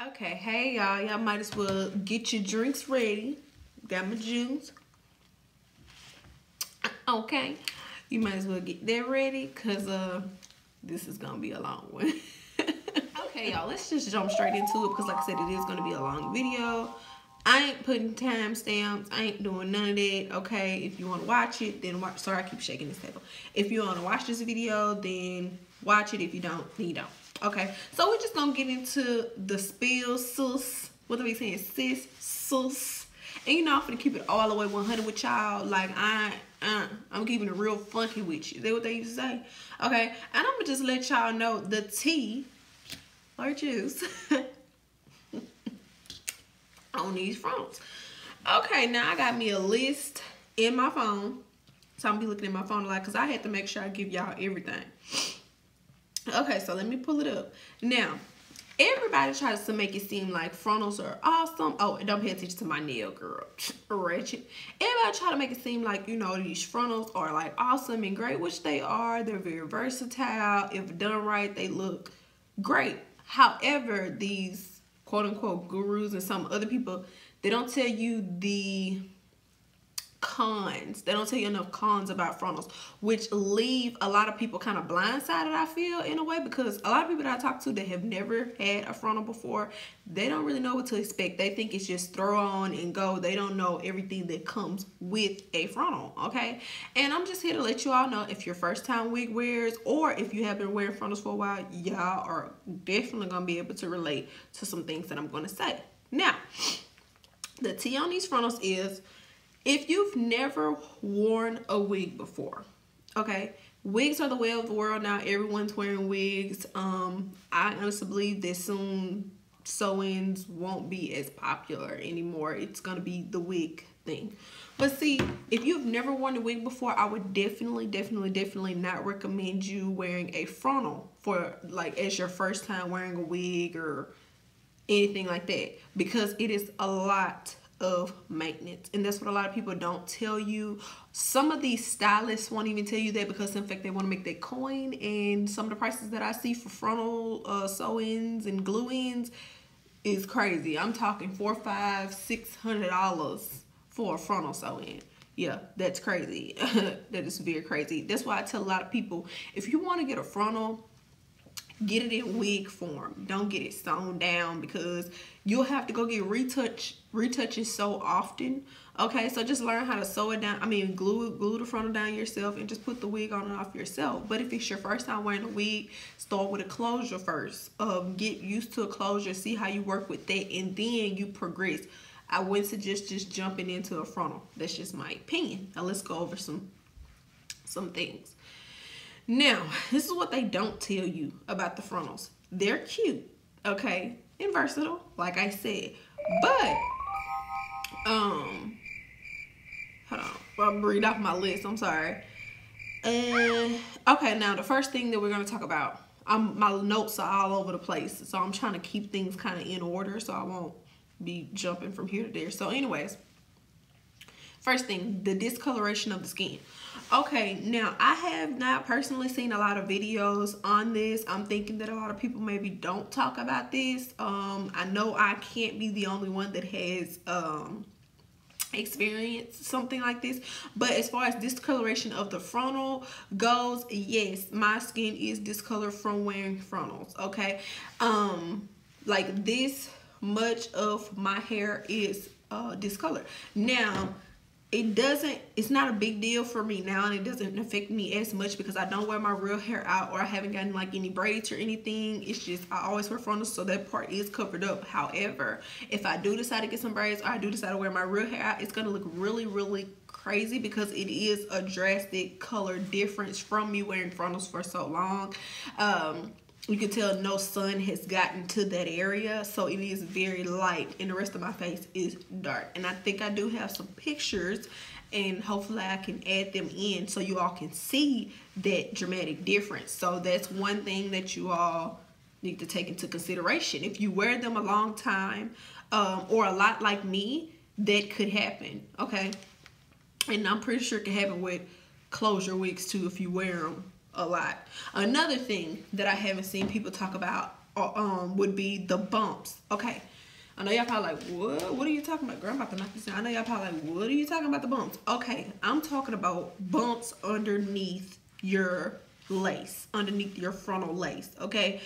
Okay, hey y'all. Y'all might as well get your drinks ready. Got my juice. Okay. You might as well get that ready because this is gonna be a long one. Okay, y'all, let's just jump straight into it because like I said, it is gonna be a long video. I ain't putting timestamps. I ain't doing none of that. Okay, if you want to watch it, then watch. Sorry, I keep shaking this table. If you want to watch this video, then watch it. If you don't, then you don't. Okay, so we're just gonna get into the spill, sus. What are we saying, sis, sus? And you know, I'm gonna keep it all the way 100 with y'all. Like I'm keeping it real funky with you. Is that what they used to say? Okay, and I'm gonna just let y'all know the tea or juice on these fronts. Okay, now I got me a list in my phone, so I'm gonna be looking at my phone a lot because I had to make sure I give y'all everything. Okay, so let me pull it up. Now, everybody tries to make it seem like frontals are awesome. Oh, and don't pay attention to my nail, girl. Wretched. Everybody try to make it seem like, you know, these frontals are like awesome and great, which they are. They're very versatile. If done right, they look great. However, these quote-unquote gurus and some other people, they don't tell you the cons. They don't tell you enough cons about frontals, which leave a lot of people kind of blindsided, I feel, in a way, because a lot of people that I talk to that have never had a frontal before, they don't really know what to expect. They think it's just throw on and go. They don't know everything that comes with a frontal, okay? And I'm just here to let you all know, if you're first time wig wearers or if you have been wearing frontals for a while, y'all are definitely gonna be able to relate to some things that I'm gonna say. Now, the tea on these frontals is, if you've never worn a wig before, okay, wigs are the way of the world now. Everyone's wearing wigs. I honestly believe that soon sew-ins won't be as popular anymore. It's gonna be the wig thing. But see, if you've never worn a wig before, I would definitely not recommend you wearing a frontal for like as your first time wearing a wig or anything like that, because it is a lot of maintenance, and that's what a lot of people don't tell you. Some of these stylists won't even tell you that because in fact they want to make that coin, and some of the prices that I see for frontal sew-ins and glue-ins is crazy. I'm talking $400, $500, $600 for a frontal sew-in. Yeah, that's crazy. That is very crazy. That's why I tell a lot of people, if you want to get a frontal, get it in wig form. Don't get it sewn down because you'll have to go get retouches so often. Okay, so just learn how to sew it down. I mean, glue the frontal down yourself and just put the wig on and off yourself. But if it's your first time wearing a wig, start with a closure first. Get used to a closure, see how you work with that, and then you progress. I wouldn't suggest just jumping into a frontal. That's just my opinion. Now let's go over some things. Now, this is what they don't tell you about the frontals. They're cute, okay, and versatile, like I said. But, hold on, I'll read off my list, I'm sorry. Okay, now the first thing that we're gonna talk about, my notes are all over the place, so I'm trying to keep things kind of in order so I won't be jumping from here to there. So anyways, first thing, the discoloration of the skin. Okay, now I have not personally seen a lot of videos on this. I'm thinking that a lot of people maybe don't talk about this. I know I can't be the only one that has experienced something like this. But as far as discoloration of the frontal goes, yes, my skin is discolored from wearing frontals, okay? Like this much of my hair is discolored. Now, it's not a big deal for me now, and it doesn't affect me as much because I don't wear my real hair out, or I haven't gotten like any braids or anything. It's just I always wear frontals, so that part is covered up. However, if I do decide to get some braids, or I do decide to wear my real hair out, it's gonna look really crazy because it is a drastic color difference from me wearing frontals for so long. You can tell no sun has gotten to that area, so it is very light, and the rest of my face is dark. And I think I do have some pictures, and hopefully I can add them in so you all can see that dramatic difference. So that's one thing that you all need to take into consideration. If you wear them a long time, or a lot like me, that could happen, okay? And I'm pretty sure it can happen with closure wigs too if you wear them a lot. Another thing that I haven't seen people talk about would be the bumps. Okay, I know y'all probably like, what are you talking about, girl? I'm about to knock this down. I know y'all probably like, what are you talking about, the bumps? Okay, I'm talking about bumps underneath your lace, underneath your frontal lace. Okay,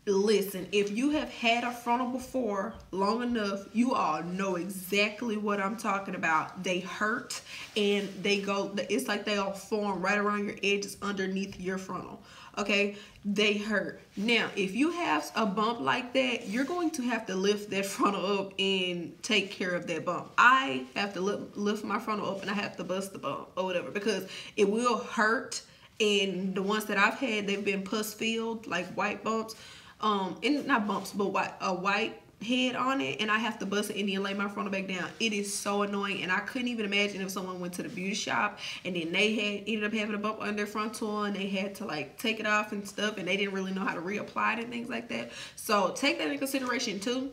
listen, if you have had a frontal before long enough, you all know exactly what I'm talking about. They hurt, and they go, it's like they all form right around your edges underneath your frontal. Okay, they hurt. Now, if you have a bump like that, you're going to have to lift that frontal up and take care of that bump. I have to lift my frontal up, and I have to bust the bump or whatever, because it will hurt. And the ones that I've had, they've been pus filled, like white bumps. And not bumps, but a white head on it, and I have to bust it and then lay my frontal back down. It is so annoying, and I couldn't even imagine if someone went to the beauty shop and then they ended up having a bump on their frontal, and they had to like take it off and stuff, and they didn't really know how to reapply it and things like that. So take that into consideration too.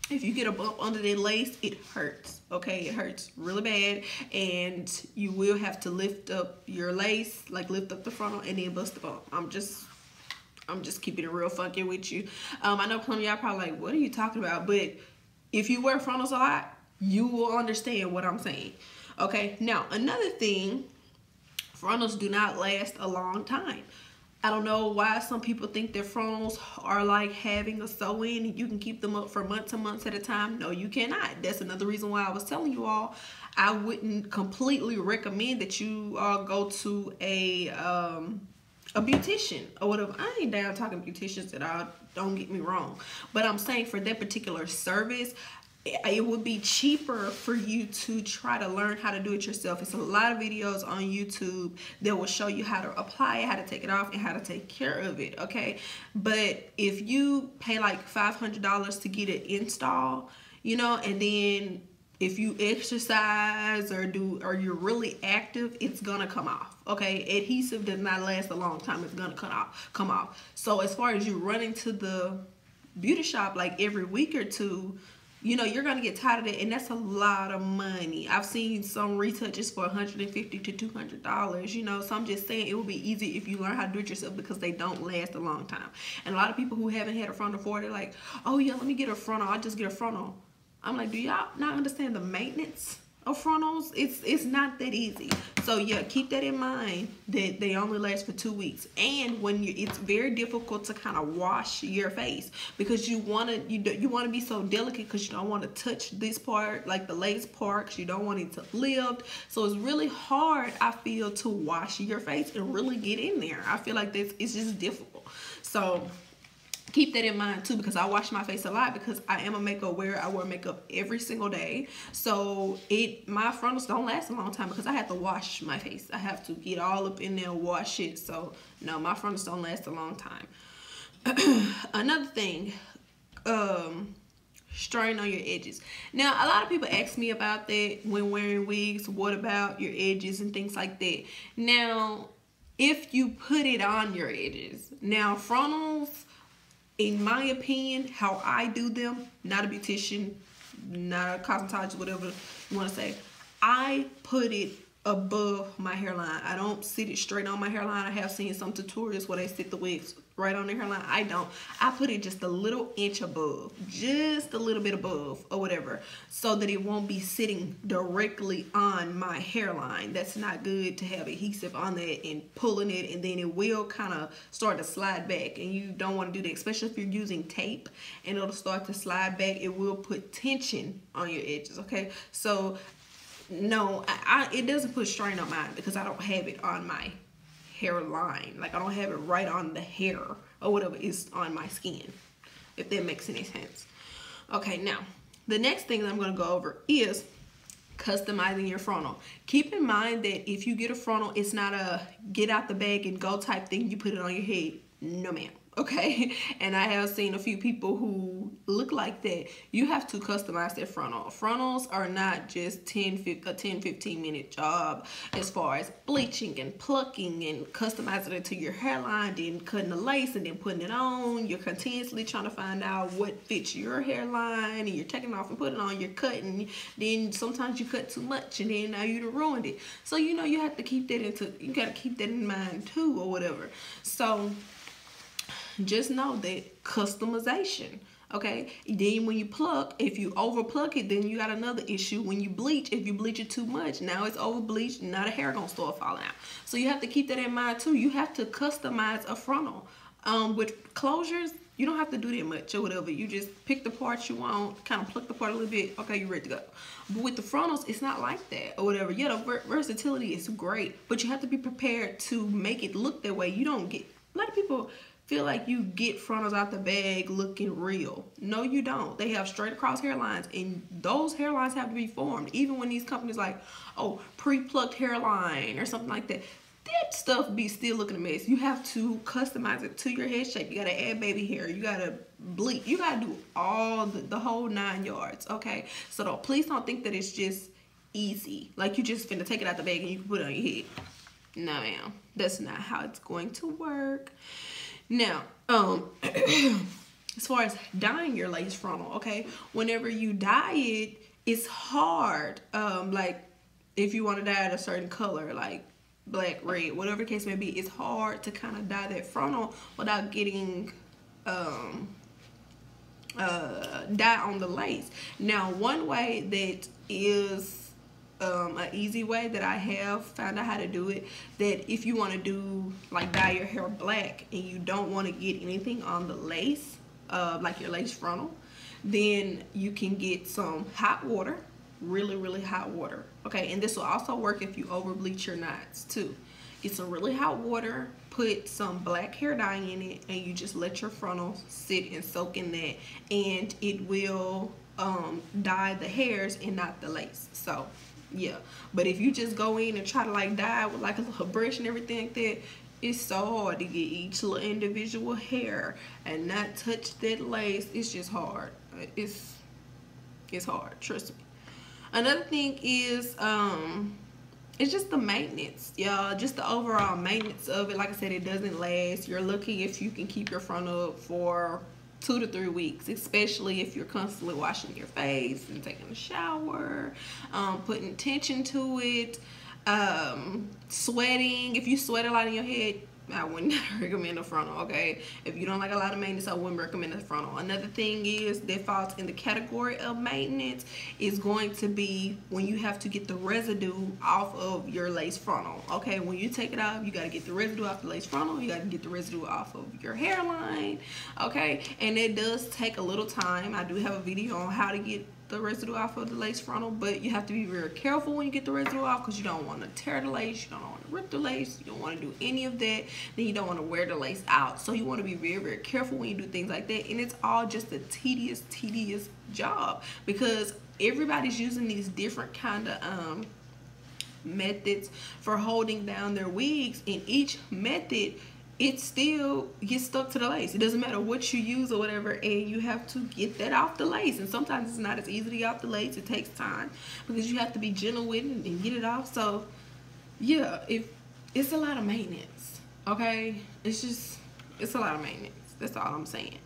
If you get a bump under the lace, it hurts. Okay, it hurts really bad, and you will have to lift up your lace, like lift up the frontal and then bust the bump. I'm just keeping it real funky with you. I know some of y'all probably like, what are you talking about? But if you wear frontals a lot, you will understand what I'm saying. Okay, now another thing, frontals do not last a long time. I don't know why some people think their frontals are like having a sew-in and you can keep them up for months and months at a time. No, you cannot. That's another reason why I was telling you all, I wouldn't completely recommend that you go to a beautician or whatever. I ain't down talking beauticians at all, don't get me wrong, but I'm saying for that particular service, it would be cheaper for you to try to learn how to do it yourself. It's a lot of videos on YouTube that will show you how to apply it, how to take it off, and how to take care of it. Okay, but if you pay like $500 to get it installed, you know, and then if you exercise or you're really active, it's gonna come off. Okay, adhesive does not last a long time. It's gonna come off. So as far as you running to the beauty shop like every week or two, you know, you're gonna get tired of it, and that's a lot of money. I've seen some retouches for $150 to $200. You know, so I'm just saying it would be easy if you learn how to do it yourself, because they don't last a long time. And a lot of people who haven't had a frontal before, they're like, oh yeah, let me get a frontal. I'll just get a frontal. I'm like, do y'all not understand the maintenance of frontals? It's not that easy. So yeah, keep that in mind, that they only last for 2 weeks. And when it's very difficult to kind of wash your face, because you want to be so delicate, because you don't want to touch this part, like the lace part, because you don't want it to lift. So it's really hard, I feel, to wash your face and really get in there. I feel like it's just difficult. So keep that in mind too, because I wash my face a lot, because I am a makeup wearer. I wear makeup every single day. So my frontals don't last a long time, because I have to wash my face. I have to get all up in there and wash it. So no, my frontals don't last a long time. Another thing, strain on your edges. Now, a lot of people ask me about that when wearing wigs. What about your edges and things like that? Now, if you put it on your edges, now frontals, in my opinion, how I do them, not a beautician, not a cosmetologist, whatever you want to say, I put it above my hairline. I don't sit it straight on my hairline. I have seen some tutorials where they sit the wigs right on their hairline. I don't. I put it just a little inch above, just a little bit above or whatever, so that it won't be sitting directly on my hairline. That's not good to have adhesive on that and pulling it, and then it will kind of start to slide back, and you don't want to do that, especially if you're using tape and it'll start to slide back. It will put tension on your edges. Okay, so no, it doesn't put strain on mine, because I don't have it on my hairline. Like, I don't have it right on the hair or whatever is on my skin, if that makes any sense. Okay, now the next thing that I'm going to go over is customizing your frontal. Keep in mind that if you get a frontal, it's not a get out the bag and go type thing. You put it on your head. No ma'am. Okay, and I have seen a few people who look like that. You have to customize their frontal. Frontals are not just a 10-15 minute job, as far as bleaching and plucking and customizing it to your hairline, then cutting the lace and then putting it on. You're continuously trying to find out what fits your hairline, and you're taking it off and putting it on. You're cutting, then sometimes you cut too much, and then now you ruined it. So you know, you have to keep that you gotta keep that in mind too, or whatever. So just know that customization. Okay, then when you pluck, if you over pluck it, then you got another issue. When you bleach, if you bleach it too much, now it's over bleached, now the hair gonna start falling out. So you have to keep that in mind too. You have to customize a frontal. With closures, you don't have to do that much or whatever. You just pick the parts you want, kind of pluck the part a little bit, okay, you're ready to go. But with the frontals, it's not like that or whatever. Yeah, the versatility is great, but you have to be prepared to make it look that way. You don't get, a lot of people feel like you get frontals out the bag looking real. No, you don't. They have straight across hairlines, and those hairlines have to be formed. Even when these companies like, oh, pre-plucked hairline or something like that, that stuff be still looking a mess. You have to customize it to your head shape. You gotta add baby hair. You gotta bleach. You gotta do all the whole 9 yards, okay? So please don't think that it's just easy. Like you just finna take it out the bag and you can put it on your head. No, ma'am. That's not how it's going to work. Now, as far as dyeing your lace frontal, okay, whenever you dye it, it's hard. Like if you want to dye it a certain color, like black, red, whatever the case may be, it's hard to kind of dye that frontal without getting dye on the lace. Now, one way that is an easy way that I have found out how to do it, that if you want to do like dye your hair black and you don't want to get anything on the lace, like your lace frontal, then you can get some hot water, really hot water, okay? And this will also work if you over bleach your knots too. Get some really hot water, put some black hair dye in it, and you just let your frontal sit and soak in that, and it will dye the hairs and not the lace. So yeah, but if you just go in and try to like dye with like a little brush and everything like that, it's so hard to get each little individual hair and not touch that lace. It's just hard. It's hard, trust me. Another thing is it's just the maintenance, y'all. Just the overall maintenance of it. Like I said, it doesn't last. You're lucky if you can keep your frontal up for 2 to 3 weeks, especially if you're constantly washing your face and taking a shower, putting tension to it, sweating. If you sweat a lot in your head, I wouldn't recommend a frontal, okay? If you don't like a lot of maintenance, I wouldn't recommend a frontal. Another thing is that falls in the category of maintenance is going to be when you have to get the residue off of your lace frontal, okay? When you take it off, you got to get the residue off the lace frontal. You got to get the residue off of your hairline, okay? And it does take a little time. I do have a video on how to get the residue off of the lace frontal, but you have to be very careful when you get the residue off, because you don't want to tear the lace, you don't want to rip the lace, you don't want to do any of that. Then you don't want to wear the lace out. So you want to be very careful when you do things like that. And it's all just a tedious job, because everybody's using these different kind of methods for holding down their wigs, and each method, it still gets stuck to the lace. It doesn't matter what you use or whatever, and you have to get that off the lace. And sometimes it's not as easy to get off the lace. It takes time because you have to be gentle with it and get it off. So yeah, it's a lot of maintenance, okay? It's a lot of maintenance. That's all I'm saying.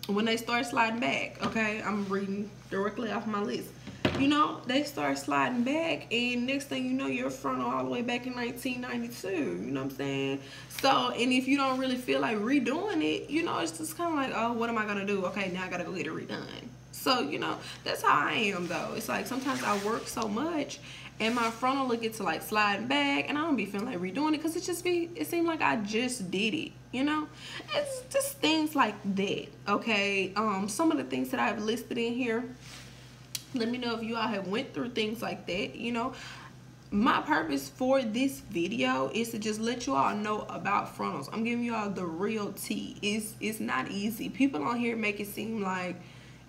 When they start sliding back, okay, I'm reading directly off my list. You know, they start sliding back, and next thing you know, you're frontal all the way back in 1992. You know what I'm saying? So, and if you don't really feel like redoing it, you know, it's just kind of like, oh, what am I gonna do? Okay, now I gotta go get it redone. So, you know, that's how I am though. It's like sometimes I work so much, and my frontal will get to like sliding back, and I don't be feeling like redoing it, because it seemed like I just did it. You know, it's just things like that. Okay, some of the things that I've listed in here, let me know if you all have went through things like that. You know, my purpose for this video is to just let you all know about frontals. I'm giving you all the real tea. It's not easy. People on here make it seem like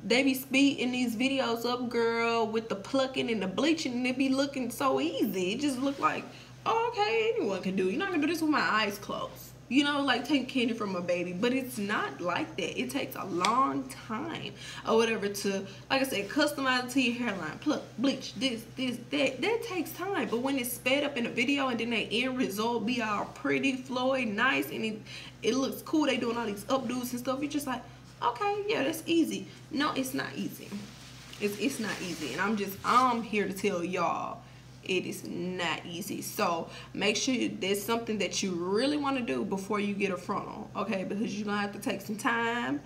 they be speeding these videos up, girl, with the plucking and the bleaching, and it be looking so easy. It just look like, oh, okay, anyone can do it. You're not gonna do this with my eyes closed. You know, like taking candy from a baby. But it's not like that. It takes a long time or whatever to, like I said, customize it to your hairline. Pluck, bleach, this, that. That takes time. But when it's sped up in a video and then the end result be all pretty, flowy, nice, and it looks cool, they doing all these updos and stuff, you're just like, okay, yeah, that's easy. No, it's not easy. It's not easy. And I'm here to tell y'all, it is not easy. So make sure there's something that you really want to do before you get a frontal, okay? Because you're gonna have to take some time,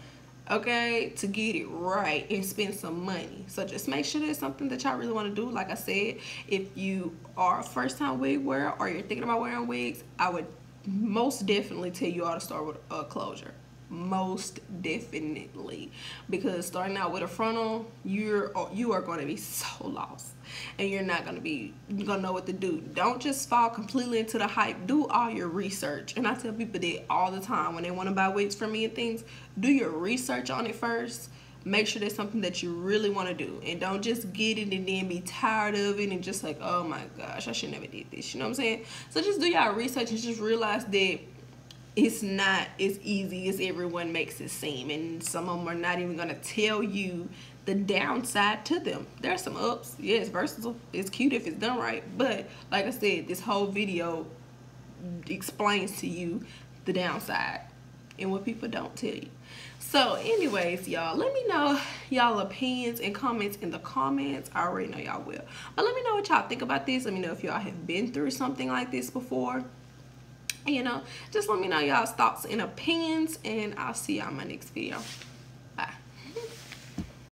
okay, to get it right and spend some money. So just make sure there's something that y'all really want to do. Like I said, if you are a first-time wig wearer or you're thinking about wearing wigs, I would most definitely tell you all to start with a closure. Most definitely, because starting out with a frontal, you are going to be so lost, and you're not going to know what to do. Don't just fall completely into the hype. Do all your research, and I tell people that all the time when they want to buy wigs from me and things. Do your research on it first. Make sure there's something that you really want to do, and don't just get it and then be tired of it and just like, oh my gosh, I should never did this. You know what I'm saying? So just do y'all research and just realize that it's not as easy as everyone makes it seem, and some of them are not even going to tell you the downside to them. There are some ups. Yeah, it's versatile. It's cute if it's done right, but like I said, this whole video explains to you the downside and what people don't tell you. So anyways, y'all, let me know y'all opinions and comments in the comments. I already know y'all will, but let me know what y'all think about this. Let me know if y'all have been through something like this before. You know, just let me know y'all's thoughts and opinions, and I'll see y'all in my next video.